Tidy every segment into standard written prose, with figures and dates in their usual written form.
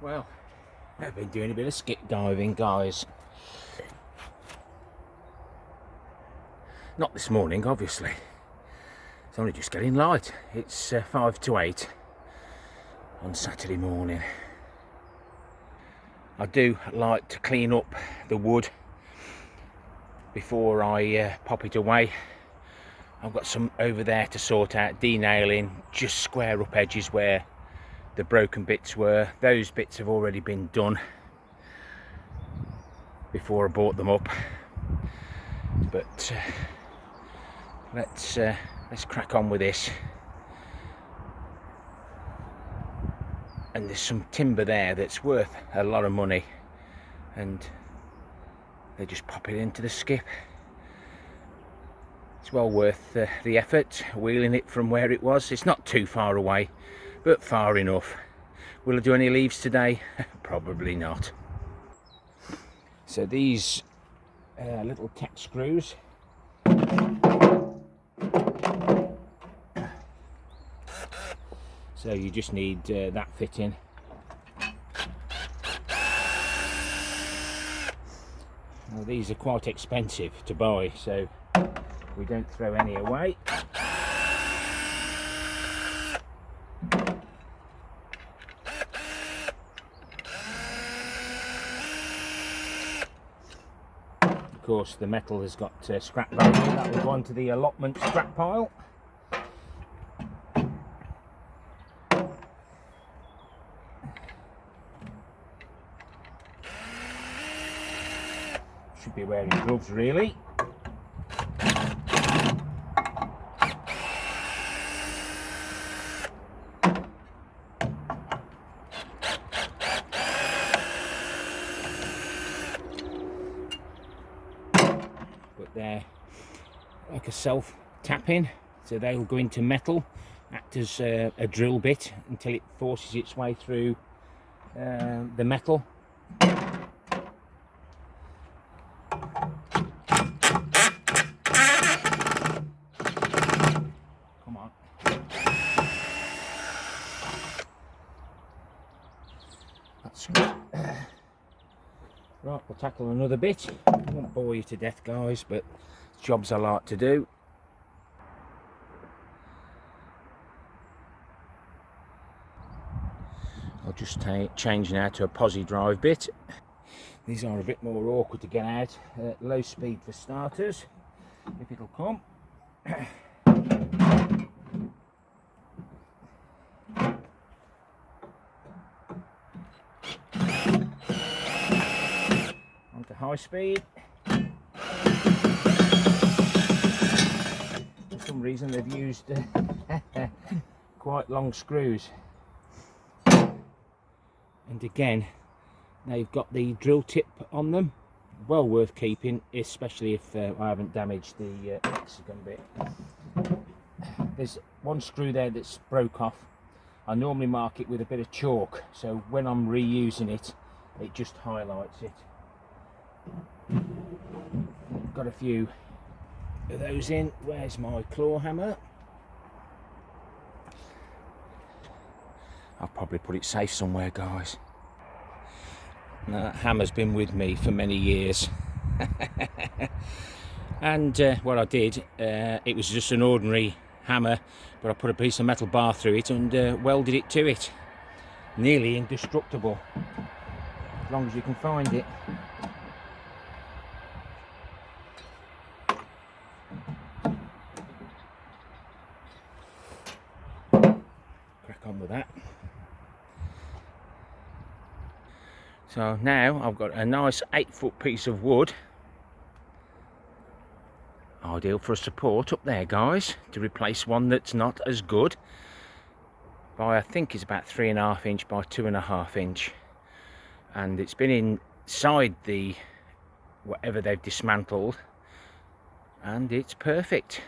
Well, I've been doing a bit of skip diving, guys. Not this morning, obviously. It's only just getting light. It's 5 to 8 on Saturday morning. I do like to clean up the wood before I pop it away. I've got some over there to sort out, denailing, just square up edges where the broken bits were. Those bits have already been done before I brought them up, but let's crack on with this. And there's some timber there that's worth a lot of money, and they just pop it into the skip. It's well worth the effort wheeling it from where it was. It's not too far away, but far enough. Will I do any leaves today? Probably not. So these little tack screws, so you just need that fitting. Well, these are quite expensive to buy, so we don't throw any away. Of course, the metal has got scrap value. That will go onto the allotment scrap pile. Should be wearing gloves, really. But they're like a self-tapping, so they'll go into metal, act as a drill bit until it forces its way through the metal. Come on. That's good. Right, we'll tackle another bit. I won't bore you to death, guys, but jobs I like to do. I'll just change now to a posi drive bit. These are a bit more awkward to get out. Low speed for starters, if it'll come. Onto high speed. For some reason they've used quite long screws. And again, they've got the drill tip on them. Well worth keeping, especially if I haven't damaged the hexagon bit. There's one screw there that's broke off. I normally mark it with a bit of chalk, so when I'm reusing it, it just highlights it. Got a few of those in. Where's my claw hammer? I'll probably put it safe somewhere, guys. Now, that hammer's been with me for many years. And what I did, it was just an ordinary hammer, but I put a piece of metal bar through it and welded it to it. Nearly indestructible, as long as you can find it. Crack on with that. So now I've got a nice 8-foot piece of wood, ideal for a support up there, guys, to replace one that's not as good, by I think it's about 3.5 inch by 2.5 inch, and it's been inside the whatever they've dismantled, and it's perfect.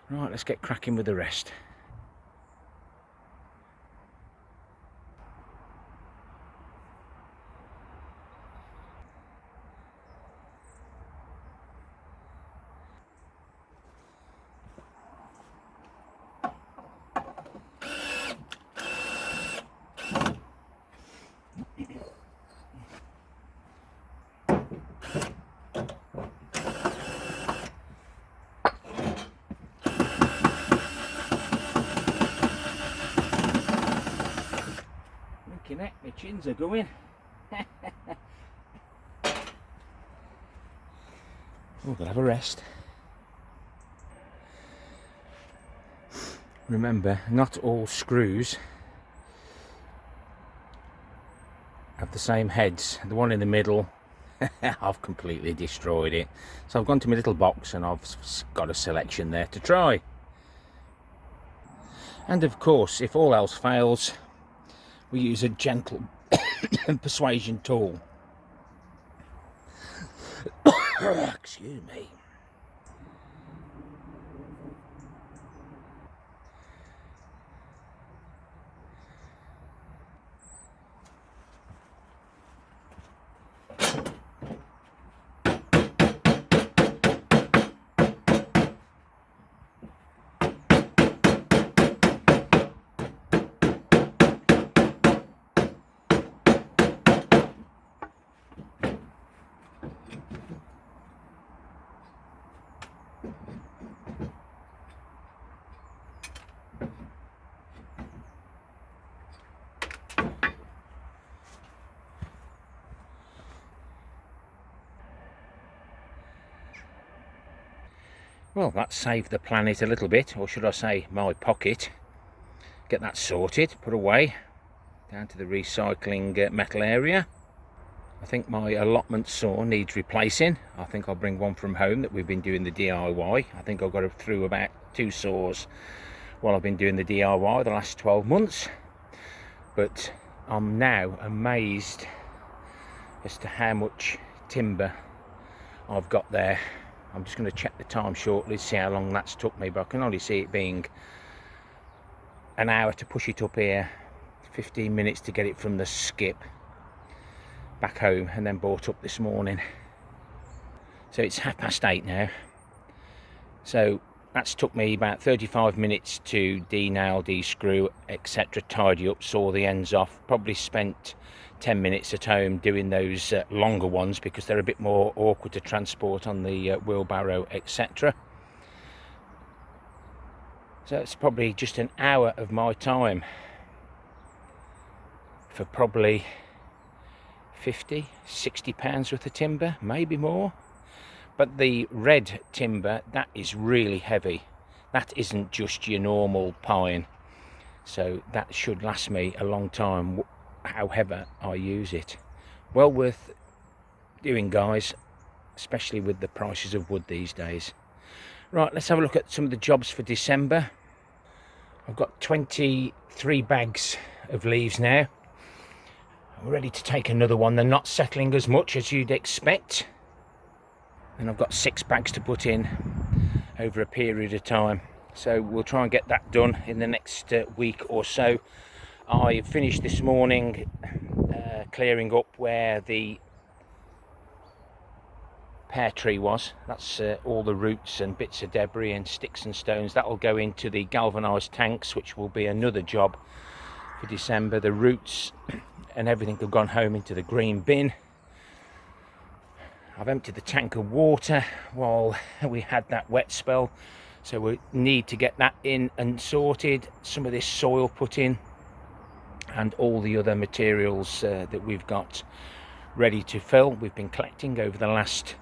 Right, let's get cracking with the rest. My chins are going. We'll have a rest. Remember, not all screws have the same heads. The one in the middle, I've completely destroyed it. So I've gone to my little box and I've got a selection there to try. And of course, if all else fails, we use a gentle persuasion tool. Excuse me. Well, that saved the planet a little bit, or should I say my pocket. Get that sorted, put away, down to the recycling metal area. I think my allotment saw needs replacing. I think I'll bring one from home that we've been doing the DIY. I think I've got through about 2 saws while I've been doing the DIY the last 12 months. But I'm now amazed as to how much timber I've got there. I'm just going to check the time shortly, see how long that's took me, but I can only see it being an hour to push it up here, 15 minutes to get it from the skip back home, and then brought up this morning. So it's 8:30 now. So that's took me about 35 minutes to de-nail, de-screw, etc., tidy up, saw the ends off. Probably spent 10 minutes at home doing those longer ones because they're a bit more awkward to transport on the wheelbarrow, etc. So it's probably just an hour of my time for probably 50, 60 pounds worth of timber, maybe more. But the red timber, that is really heavy. That isn't just your normal pine. So that should last me a long time, however I use it. Well worth doing, guys, especially with the prices of wood these days. Right, let's have a look at some of the jobs for December. I've got 23 bags of leaves now. I'm ready to take another one. They're not settling as much as you'd expect. And I've got 6 bags to put in over a period of time. So we'll try and get that done in the next week or so. I finished this morning clearing up where the pear tree was. That's all the roots and bits of debris and sticks and stones. That will go into the galvanised tanks, which will be another job for December. The roots and everything have gone home into the green bin. I've emptied the tank of water while we had that wet spell, so we need to get that in and sorted. Some of this soil put in and all the other materials that we've got ready to fill. We've been collecting over the last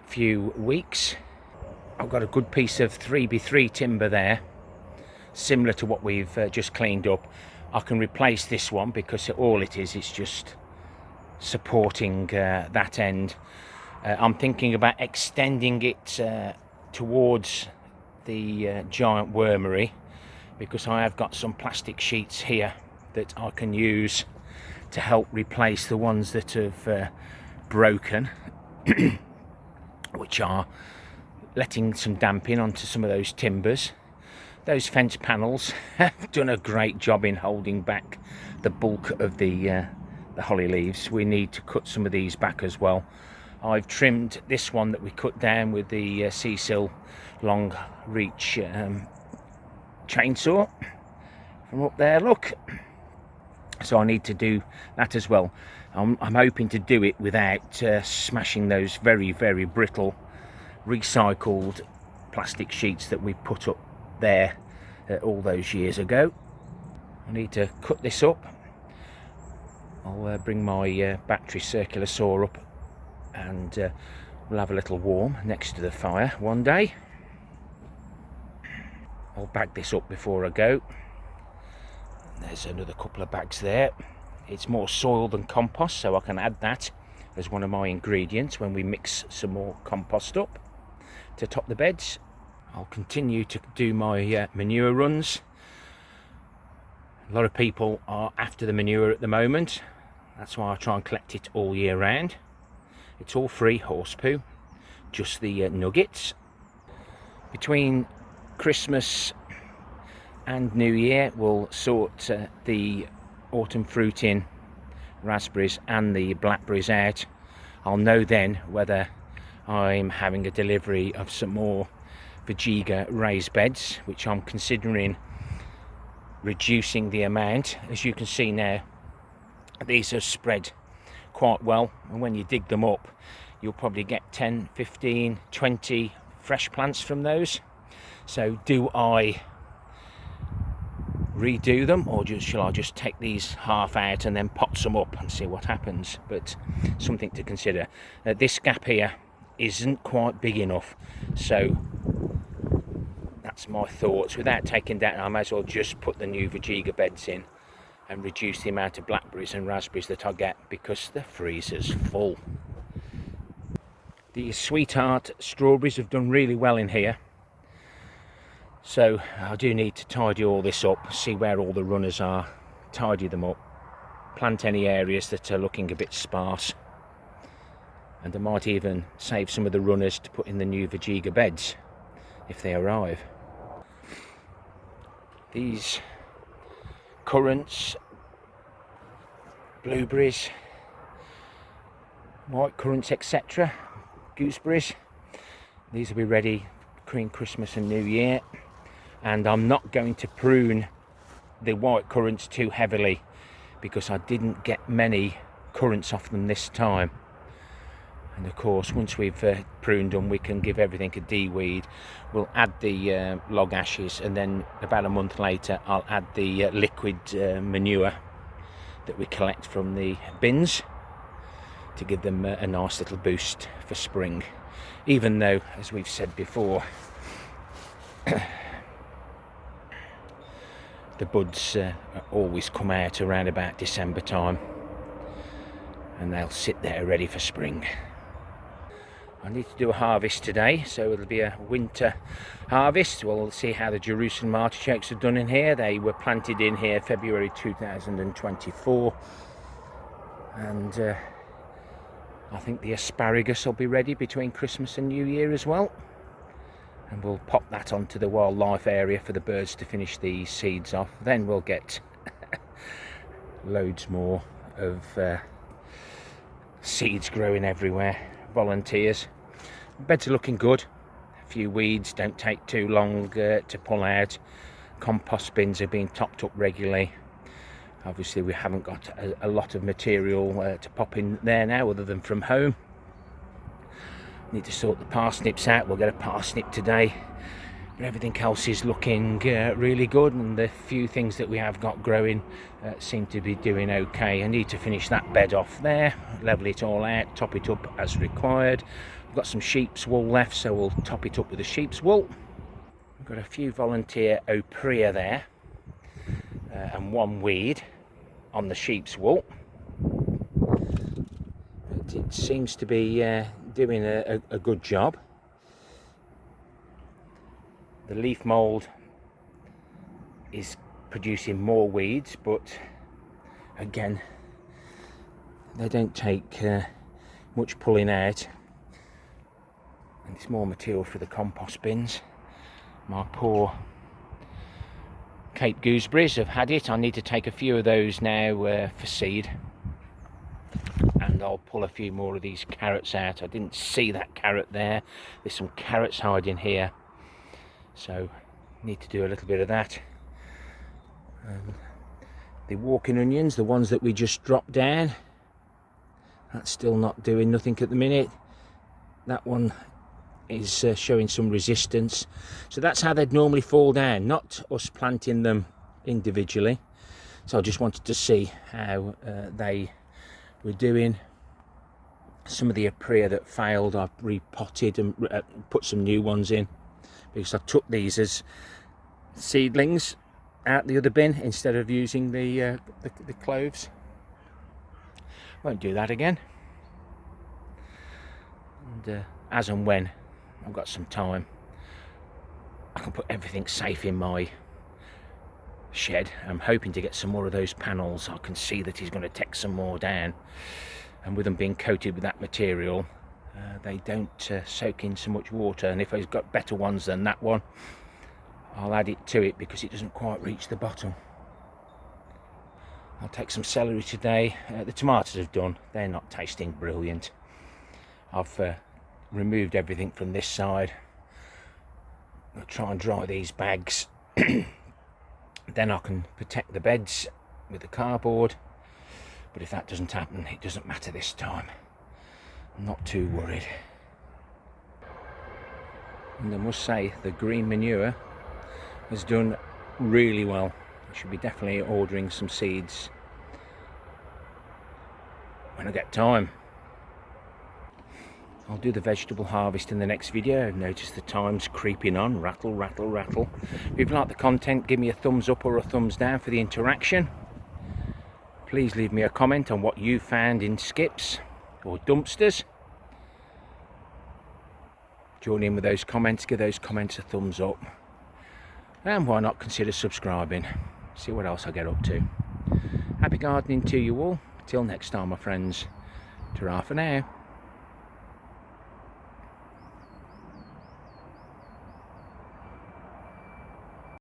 few weeks. I've got a good piece of 3x3 timber there, similar to what we've just cleaned up. I can replace this one because all it is, it's just supporting that end. I'm thinking about extending it towards the giant wormery, because I have got some plastic sheets here that I can use to help replace the ones that have broken. which are letting some damp in onto some of those timbers. Those fence panels have done a great job in holding back the bulk of the holly leaves. We need to cut some of these back as well. I've trimmed this one that we cut down with the SeeSii long reach chainsaw from up there, look. So I need to do that as well. I'm hoping to do it without smashing those very, very brittle recycled plastic sheets that we put up there all those years ago. I need to cut this up. I'll bring my battery circular saw up, and we'll have a little warm next to the fire one day. I'll bag this up before I go. There's another couple of bags there. It's more soil than compost, so I can add that as one of my ingredients when we mix some more compost up to top the beds. I'll continue to do my manure runs. A lot of people are after the manure at the moment. That's why I try and collect it all year round. It's all free horse poo, just the nuggets. Between Christmas and New Year, we'll sort the autumn fruit in, raspberries and the blackberries out. I'll know then whether I'm having a delivery of some more Vegega raised beds, which I'm considering reducing the amount. As you can see now, these are spread quite well, and when you dig them up, you'll probably get 10, 15, 20 fresh plants from those. So do I redo them, or shall I just take these half out and then pot some up and see what happens? But something to consider. This gap here isn't quite big enough, so that's my thoughts. Without taking that, I might as well just put the new Vegega beds in and reduce the amount of blackberries and raspberries that I get, because the freezer's full. The sweetheart strawberries have done really well in here, so I do need to tidy all this up, see where all the runners are, tidy them up, plant any areas that are looking a bit sparse, and I might even save some of the runners to put in the new Vegega beds if they arrive. These currants, blueberries, white currants, etc., gooseberries, these will be ready between Christmas and New Year. And I'm not going to prune the white currants too heavily, because I didn't get many currants off them this time. And of course, once we've pruned them, we can give everything a de-weed. We'll add the log ashes, and then about a month later I'll add the liquid manure that we collect from the bins to give them a nice little boost for spring. Even though, as we've said before, the buds always come out around about December time, and they'll sit there ready for spring. I need to do a harvest today, so it'll be a winter harvest. We'll see how the Jerusalem artichokes are done in here. They were planted in here February 2024, and I think the asparagus will be ready between Christmas and New Year as well. And we'll pop that onto the wildlife area for the birds to finish the seeds off. Then we'll get loads more of seeds growing everywhere. Volunteers. Beds are looking good. A few weeds don't take too long to pull out. Compost bins are being topped up regularly. Obviously we haven't got a lot of material to pop in there now other than from home. Need to sort the parsnips out. We'll get a parsnip today, but everything else is looking really good, and the few things that we have got growing seem to be doing okay. I need to finish that bed off there, level it all out, top it up as required. I've got some sheep's wool left, so we'll top it up with the sheep's wool. I've got a few volunteer oprea there, and one weed on the sheep's wool. But it seems to be doing a good job. The leaf mould is producing more weeds, but again, they don't take much pulling out. It's more material for the compost bins. My poor Cape gooseberries have had it. I need to take a few of those now for seed, and I'll pull a few more of these carrots out. I didn't see that carrot there. There's some carrots hiding here, so need to do a little bit of that. The walking onions, the ones that we just dropped down, that's still not doing nothing at the minute. That one is showing some resistance, so that's how they'd normally fall down, not us planting them individually. So I just wanted to see how they were doing. Some of the aprea that failed, I've repotted and put some new ones in, because I took these as seedlings out the other bin instead of using the cloves. Won't do that again. And as and when I've got some time, I can put everything safe in my shed. I'm hoping to get some more of those panels. I can see that he's going to take some more down, and with them being coated with that material, they don't soak in so much water. And if I've got better ones than that one, I'll add it to it, because it doesn't quite reach the bottom. I'll take some celery today. The tomatoes have done. They're not tasting brilliant. I've removed everything from this side. I'll try and dry these bags. Then I can protect the beds with the cardboard. But if that doesn't happen, it doesn't matter this time. I'm not too worried. And I must say, the green manure has done really well. I should be definitely ordering some seeds when I get time. I'll do the vegetable harvest in the next video. I've noticed the time's creeping on. Rattle, rattle, rattle. If you've liked the content, give me a thumbs up or a thumbs down for the interaction. Please leave me a comment on what you found in skips or dumpsters. Join in with those comments, give those comments a thumbs up. And why not consider subscribing? See what else I get up to. Happy gardening to you all. Till next time, my friends. Ta-ra for now.